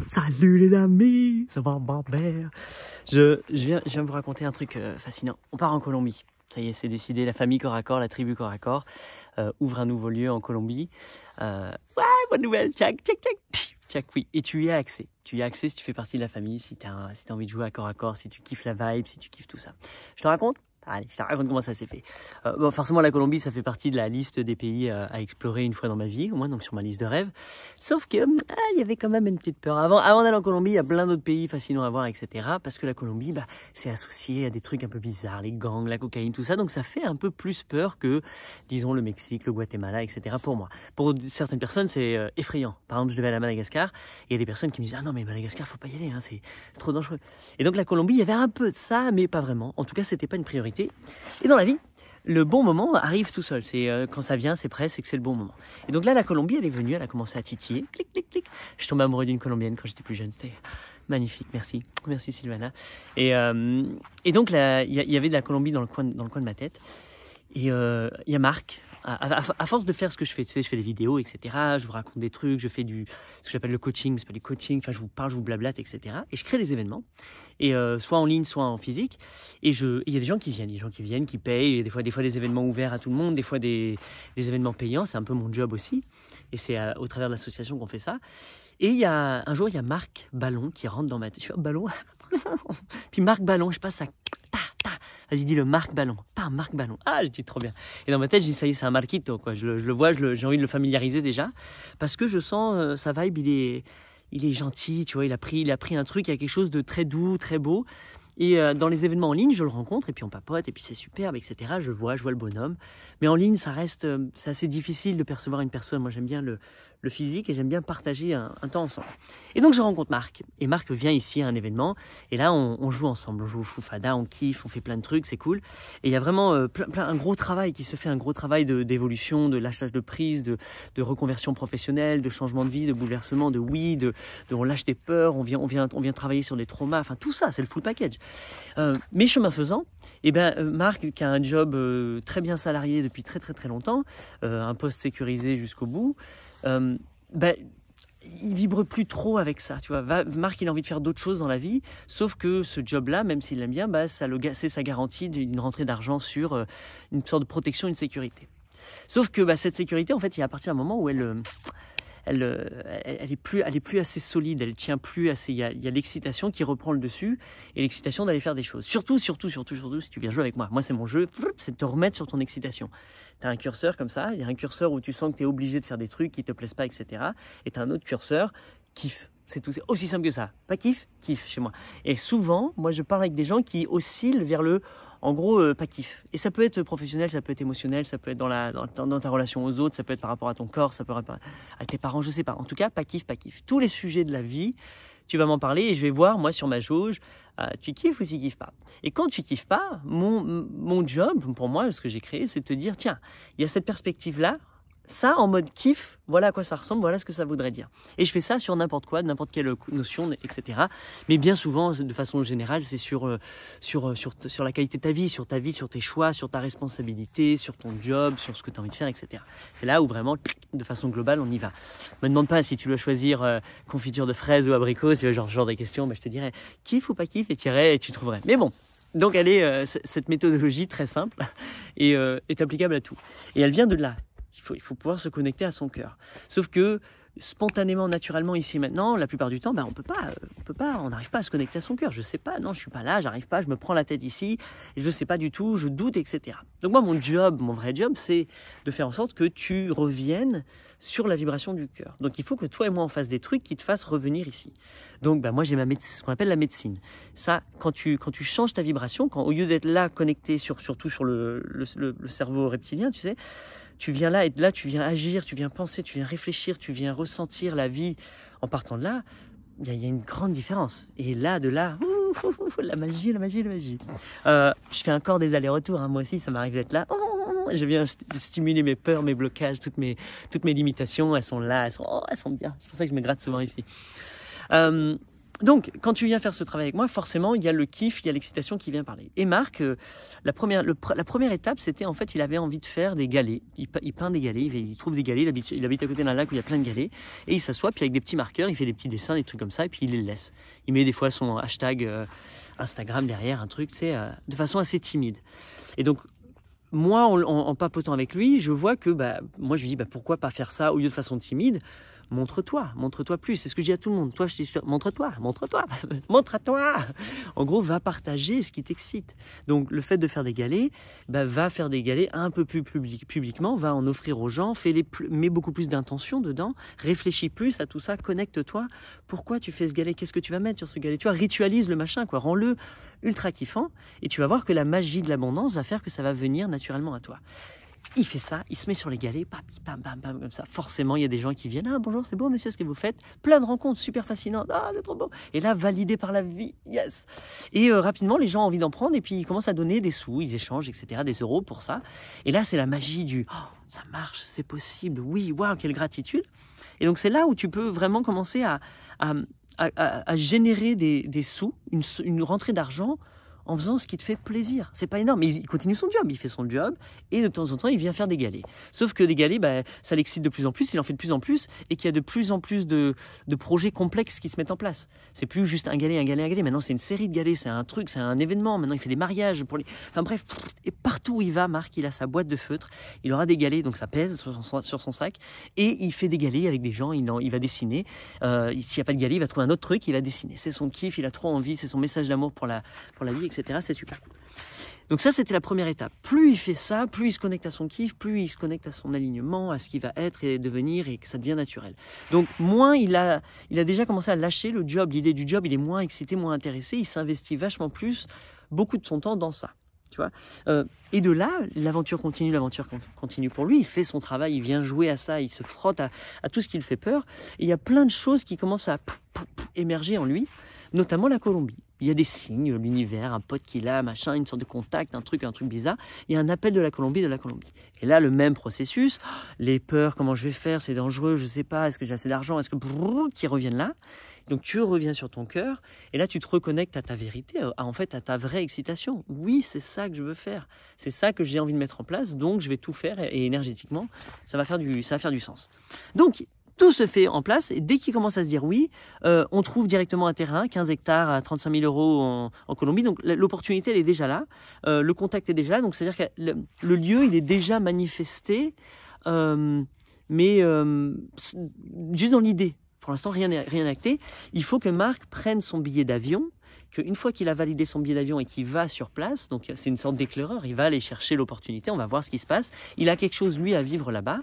Salut les amis, ça va ma mère. Je viens vous raconter un truc fascinant. On part en Colombie. Ça y est, c'est décidé. La famille corps à corps, la tribu corps à corps ouvre un nouveau lieu en Colombie. Ouais, bonne nouvelle. Tchac, tchac, tchac. Tchac, oui. Et tu y as accès. Tu y as accès si tu fais partie de la famille, si t'as envie de jouer à corps, si tu kiffes la vibe, si tu kiffes tout ça. Je te raconte? Allez, je te raconte comment ça s'est fait. Bon, forcément, la Colombie, ça fait partie de la liste des pays à explorer une fois dans ma vie, au moins donc sur ma liste de rêves. Sauf que il y avait quand même une petite peur. Avant d'aller en Colombie, il y a plein d'autres pays fascinants à voir, etc. Parce que la Colombie, c'est associé à des trucs un peu bizarres, les gangs, la cocaïne, tout ça. Donc ça fait un peu plus peur que, disons, le Mexique, le Guatemala, etc. Pour moi. Pour certaines personnes, c'est effrayant. Par exemple, je devais aller à Madagascar. Il y a des personnes qui me disent, ah non, mais Madagascar, faut pas y aller, hein, c'est trop dangereux. Et donc la Colombie, il y avait un peu de ça, mais pas vraiment. En tout cas, c'était pas une priorité. Et dans la vie, le bon moment arrive tout seul. C'est quand ça vient, c'est prêt, c'est que c'est le bon moment. Et donc là, la Colombie, elle est venue, elle a commencé à titiller. Clic, clic, clic. Je suis tombé amoureux d'une Colombienne quand j'étais plus jeune. C'était magnifique, merci. Merci Sylvana. Et donc là, il y avait de la Colombie dans le coin de ma tête. Et il y a Marc. À force de faire ce que je fais, tu sais, je fais des vidéos, etc. Je vous raconte des trucs, je fais ce que j'appelle le coaching, mais c'est pas du coaching. Enfin, je vous parle, je vous blablate, etc. Et je crée des événements, et soit en ligne, soit en physique. Et il y a des gens qui viennent, qui payent. Et des fois des événements ouverts à tout le monde, des fois des événements payants. C'est un peu mon job aussi. Et c'est au travers de l'association qu'on fait ça. Et un jour, il y a Marc Ballon qui rentre dans ma tête. Je fais Ballon. Puis Marc Ballon, je passe à vas-y, dis le Marc Ballon. Pas un Marc Ballon. Ah, je dis trop bien. Et dans ma tête, je dis ça y est, c'est un Marquito, quoi. Je le vois, j'ai envie de le familiariser déjà. Parce que je sens sa vibe, il est gentil, tu vois. Il a pris un truc, il y a quelque chose de très doux, très beau. Et dans les événements en ligne, je le rencontre, et puis on papote, et puis c'est superbe, etc. Je vois le bonhomme. Mais en ligne, ça reste, c'est assez difficile de percevoir une personne. Moi, j'aime bien le physique, et j'aime bien partager un temps ensemble. Et donc, je rencontre Marc. Et Marc vient ici à un événement, et là, on joue ensemble. On joue au Foufada, on kiffe, on fait plein de trucs, c'est cool. Et il y a vraiment un gros travail qui se fait, un gros travail d'évolution, de lâchage de prise, de reconversion professionnelle, de changement de vie, de bouleversement, on lâche des peurs, on vient travailler sur des traumas, enfin tout ça, c'est le full package. Mais chemin faisant, Marc, qui a un job très bien salarié depuis très très très longtemps, un poste sécurisé jusqu'au bout, il vibre plus trop avec ça, tu vois. Marc, il a envie de faire d'autres choses dans la vie, sauf que ce job-là, même s'il l'aime bien, c'est sa garantie d'une rentrée d'argent sur une sorte de protection, une sécurité. Sauf que cette sécurité, en fait, il y a à partir d'un moment où elle est plus assez solide, elle tient plus assez. Il y a l'excitation qui reprend le dessus, et l'excitation d'aller faire des choses. Surtout, si tu viens jouer avec moi. Moi, c'est mon jeu, c'est de te remettre sur ton excitation. T'as un curseur comme ça, il y a un curseur où tu sens que t'es obligé de faire des trucs qui te plaisent pas, etc. Et t'as un autre curseur, kiff. C'est tout, c'est aussi simple que ça. Pas kiff, kiff chez moi. Et souvent, moi, je parle avec des gens qui oscillent vers en gros, pas kiff. Et ça peut être professionnel, ça peut être émotionnel, ça peut être dans ta relation aux autres, ça peut être par rapport à ton corps, ça peut être à tes parents, je sais pas. En tout cas, pas kiff, pas kiff. Tous les sujets de la vie, tu vas m'en parler et je vais voir, moi, sur ma jauge, tu kiffes ou tu kiffes pas. Et quand tu kiffes pas, mon job, pour moi, ce que j'ai créé, c'est de te dire, tiens, il y a cette perspective-là, ça, en mode kiff, voilà à quoi ça ressemble, voilà ce que ça voudrait dire. Et je fais ça sur n'importe quoi, n'importe quelle notion, etc. Mais bien souvent, de façon générale, c'est sur la qualité de ta vie, sur tes choix, sur ta responsabilité, sur ton job, sur ce que tu as envie de faire, etc. C'est là où vraiment, de façon globale, on y va. Me demande pas si tu dois choisir confiture de fraises ou abricots, c'est genre de questions, je te dirais kiff ou pas kiff, et tu trouverais. Mais bon. Donc cette méthodologie très simple est applicable à tout. Et elle vient de là. Il faut pouvoir se connecter à son cœur. Sauf que spontanément, naturellement, ici maintenant, la plupart du temps, on n'arrive pas à se connecter à son cœur. Je sais pas, non, je suis pas là, j'arrive pas, je me prends la tête ici, et je sais pas du tout, je doute, etc. Donc moi, mon vrai job, c'est de faire en sorte que tu reviennes sur la vibration du cœur. Donc il faut que toi et moi on fasse des trucs qui te fassent revenir ici. Donc moi j'ai ce qu'on appelle la médecine. Ça, quand tu changes ta vibration, au lieu d'être là connecté surtout sur le cerveau reptilien, tu sais, tu viens là et là tu viens agir, tu viens penser, tu viens réfléchir, tu viens ressentir la vie en partant de là. Il y a une grande différence. Et là, la magie. Je fais encore des allers-retours, hein. Moi aussi, ça m'arrive d'être là. Je viens stimuler mes peurs, mes blocages, toutes mes limitations. Elles sont là, elles sont bien. C'est pour ça que je me gratte souvent ici. Donc, quand tu viens faire ce travail avec moi, forcément, il y a le kiff, il y a l'excitation qui vient parler. Et Marc, la première étape, c'était en fait, il avait envie de faire des galets. Il peint des galets, il trouve des galets, il habite à côté d'un lac où il y a plein de galets, et il s'assoit, puis avec des petits marqueurs, il fait des petits dessins, des trucs comme ça, et puis il les laisse. Il met des fois son hashtag Instagram derrière, un truc, tu sais, de façon assez timide. Et donc, moi, en papotant avec lui, je vois que, moi, je lui dis, pourquoi pas faire ça au lieu de façon timide? Montre-toi plus. C'est ce que je dis à tout le monde. Toi, je dis, montre-toi, montre-toi. En gros, va partager ce qui t'excite. Donc, le fait de faire des galets, va faire des galets un peu plus publiquement, va en offrir aux gens, mets beaucoup plus d'intention dedans, réfléchis plus à tout ça, connecte-toi. Pourquoi tu fais ce galet? Qu'est-ce que tu vas mettre sur ce galet? Tu vois, ritualise le machin, quoi. Rends-le ultra kiffant et tu vas voir que la magie de l'abondance va faire que ça va venir naturellement à toi. Il fait ça, il se met sur les galets, bam, comme ça. Forcément, il y a des gens qui viennent. Ah, bonjour, c'est beau, monsieur, ce que vous faites. Plein de rencontres super fascinantes. Ah, c'est trop beau. Et là, validé par la vie, yes. Et rapidement, les gens ont envie d'en prendre et puis ils commencent à donner des sous, ils échangent, etc., des euros pour ça. Et là, c'est la magie du ça marche, c'est possible. Oui, waouh, quelle gratitude. Et donc, c'est là où tu peux vraiment commencer à générer des sous, une rentrée d'argent en faisant ce qui te fait plaisir. C'est pas énorme, mais il continue son job, il fait son job, et de temps en temps, il vient faire des galets. Sauf que des galets, ça l'excite de plus en plus, il en fait de plus en plus, et qu'il y a de plus en plus de projets complexes qui se mettent en place. C'est plus juste un galet, maintenant c'est une série de galets, c'est un truc, c'est un événement, maintenant il fait des mariages pour les... Enfin bref, et partout où il va, Marc, il a sa boîte de feutre, il aura des galets, donc ça pèse sur son sac, et il fait des galets avec des gens, il va dessiner. S'il n'y a pas de galet, il va trouver un autre truc, il va dessiner. C'est son kiff, il a trop envie, c'est son message d'amour pour la vie, etc. C'est super cool. Donc ça, c'était la première étape. Plus il fait ça, plus il se connecte à son kiff, plus il se connecte à son alignement, à ce qu'il va être et devenir, et que ça devient naturel. Donc moins il a déjà commencé à lâcher le job, l'idée du job, il est moins excité, moins intéressé, il s'investit vachement plus, beaucoup de son temps dans ça. Tu vois, et de là, l'aventure continue pour lui. Il fait son travail, il vient jouer à ça, il se frotte à tout ce qui le fait peur. Et il y a plein de choses qui commencent à émerger en lui, notamment la Colombie. Il y a des signes, l'univers, un pote qu'il a, machin, une sorte de contact, un truc bizarre. Il y a un appel de la Colombie. Et là, le même processus, les peurs, comment je vais faire, c'est dangereux, je sais pas, est-ce que j'ai assez d'argent, est-ce que qui reviennent là. Donc tu reviens sur ton cœur et là tu te reconnectes à ta vérité, en fait à ta vraie excitation. Oui, c'est ça que je veux faire, c'est ça que j'ai envie de mettre en place, donc je vais tout faire et énergétiquement ça va faire du sens. Donc tout se fait en place et dès qu'il commence à se dire oui, on trouve directement un terrain, 15 hectares à 35 000 euros en Colombie. Donc l'opportunité elle est déjà là, le contact est déjà là, donc c'est-à-dire que le lieu il est déjà manifesté, mais juste dans l'idée. Pour l'instant, rien n'est acté. Il faut que Marc prenne son billet d'avion, qu'une fois qu'il a validé son billet d'avion et qu'il va sur place, donc c'est une sorte d'éclaireur, il va aller chercher l'opportunité, on va voir ce qui se passe. Il a quelque chose, lui, à vivre là-bas.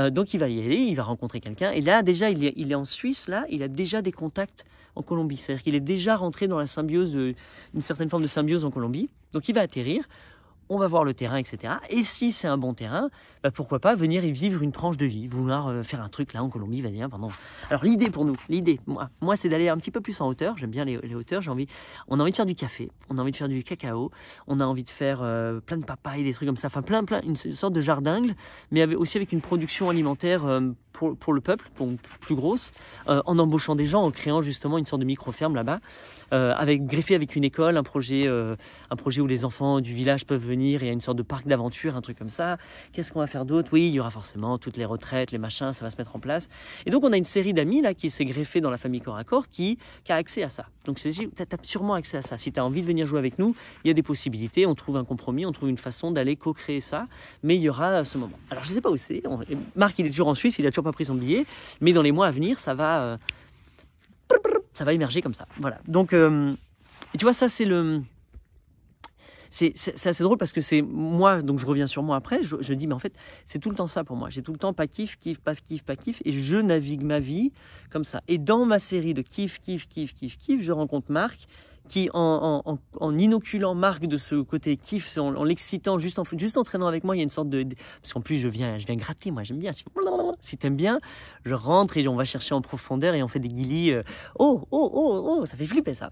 Donc il va y aller, il va rencontrer quelqu'un. Et là, déjà, il est en Suisse, là, il a déjà des contacts en Colombie. C'est-à-dire qu'il est déjà rentré dans la symbiose, une certaine forme de symbiose en Colombie. Donc il va atterrir. On va voir le terrain, etc. Et si c'est un bon terrain, pourquoi pas venir y vivre une tranche de vie, vouloir faire un truc là en Colombie, va dire, pardon. Alors l'idée pour nous, moi c'est d'aller un petit peu plus en hauteur, j'aime bien les hauteurs, on a envie de faire du café, on a envie de faire du cacao, on a envie de faire plein de papayes, des trucs comme ça, enfin plein, une sorte de jardingle, mais aussi avec une production alimentaire pour le peuple, plus grosse, en embauchant des gens, en créant justement une sorte de micro-ferme là-bas, greffé avec une école, un projet où les enfants du village peuvent venir, il y a une sorte de parc d'aventure, un truc comme ça. Qu'est-ce qu'on va faire d'autre? Oui, il y aura forcément toutes les retraites, les machins, ça va se mettre en place. Et donc on a une série d'amis là qui s'est greffée dans la famille Corps à Corps qui a accès à ça. Donc tu as sûrement accès à ça. Si tu as envie de venir jouer avec nous, il y a des possibilités, on trouve un compromis, on trouve une façon d'aller co-créer ça, mais il y aura ce moment. Alors je sais pas où c'est. Marc il est toujours en Suisse, il a toujours pas pris son billet, mais dans les mois à venir ça va émerger comme ça. Voilà. Donc et tu vois ça c'est assez drôle parce que c'est moi, donc je reviens sur moi après, je dis mais en fait c'est tout le temps ça pour moi, j'ai tout le temps pas kiff, et je navigue ma vie comme ça. Et dans ma série de kiff, je rencontre Marc qui en inoculant Marc de ce côté kiff, en l'excitant, juste en traînant avec moi, il y a une sorte de... Parce qu'en plus je viens gratter, moi j'aime bien, si t'aimes bien, je rentre et on va chercher en profondeur et on fait des guilis, ça fait flipper ça.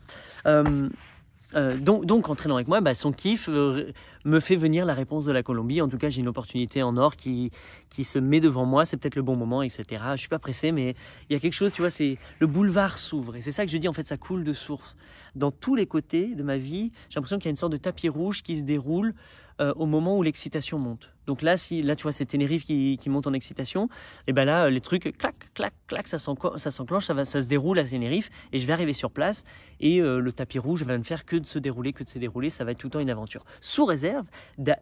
Donc, entraînant avec moi, son kiff me fait venir la réponse de la Colombie. En tout cas, j'ai une opportunité en or qui se met devant moi. C'est peut-être le bon moment, etc. Je suis pas pressé, mais il y a quelque chose, tu vois, c'est le boulevard s'ouvre. Et c'est ça que je dis, en fait, ça coule de source. Dans tous les côtés de ma vie, j'ai l'impression qu'il y a une sorte de tapis rouge qui se déroule au moment où l'excitation monte. Donc là, tu vois, c'est Tenerife qui monte en excitation, et ben là, les trucs, clac, clac, clac, ça s'enclenche, ça se déroule à Tenerife, et je vais arriver sur place, et le tapis rouge va ne faire que de se dérouler, ça va être tout le temps une aventure. Sous réserve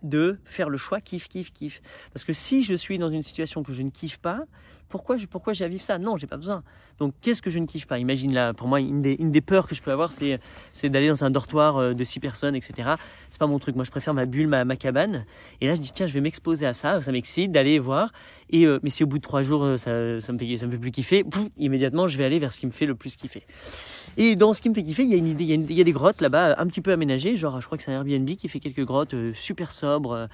de faire le choix kiff, kiff, kiff. Parce que si je suis dans une situation que je ne kiffe pas, pourquoi j'ai à vivre ça? Non, j'ai pas besoin. Donc, qu'est-ce que je ne kiffe pas? Imagine là, pour moi, une des peurs que je peux avoir, c'est d'aller dans un dortoir de 6 personnes, etc. C'est pas mon truc. Moi, je préfère ma bulle, ma cabane. Et là, je dis, tiens, je vais m'exposer à ça. Ça m'excite d'aller voir. Mais si au bout de 3 jours, ça me fait plus kiffer, immédiatement, je vais aller vers ce qui me fait le plus kiffer. Et dans ce qui me fait kiffer, il y a des grottes là-bas, un petit peu aménagées. Genre, je crois que c'est un Airbnb qui fait quelques grottes super sobres,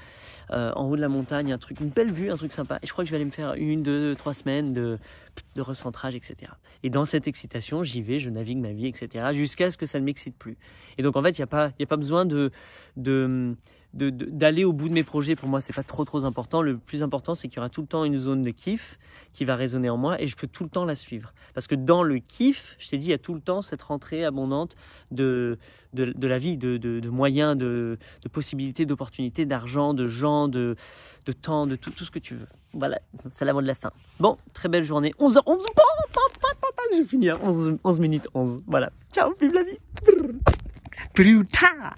en haut de la montagne, une belle vue, un truc sympa. Et je crois que je vais aller me faire 1, 2, 3 semaines de recentrage, etc. Et dans cette excitation, j'y vais, je navigue ma vie, etc. jusqu'à ce que ça ne m'excite plus. Et donc, en fait, il n'y a pas besoin d'aller au bout de mes projets. Pour moi, c'est pas trop important. Le plus important, c'est qu'il y aura tout le temps une zone de kiff qui va résonner en moi et je peux tout le temps la suivre. Parce que dans le kiff, je t'ai dit, il y a tout le temps cette rentrée abondante de la vie, de moyens, de possibilités, d'opportunités, d'argent, de gens, de temps, de tout ce que tu veux. Voilà, c'est la mot de la fin. Bon, très belle journée. 11h11. J'ai fini à 11 minutes 11. Voilà. Ciao, vive la vie. Bruta.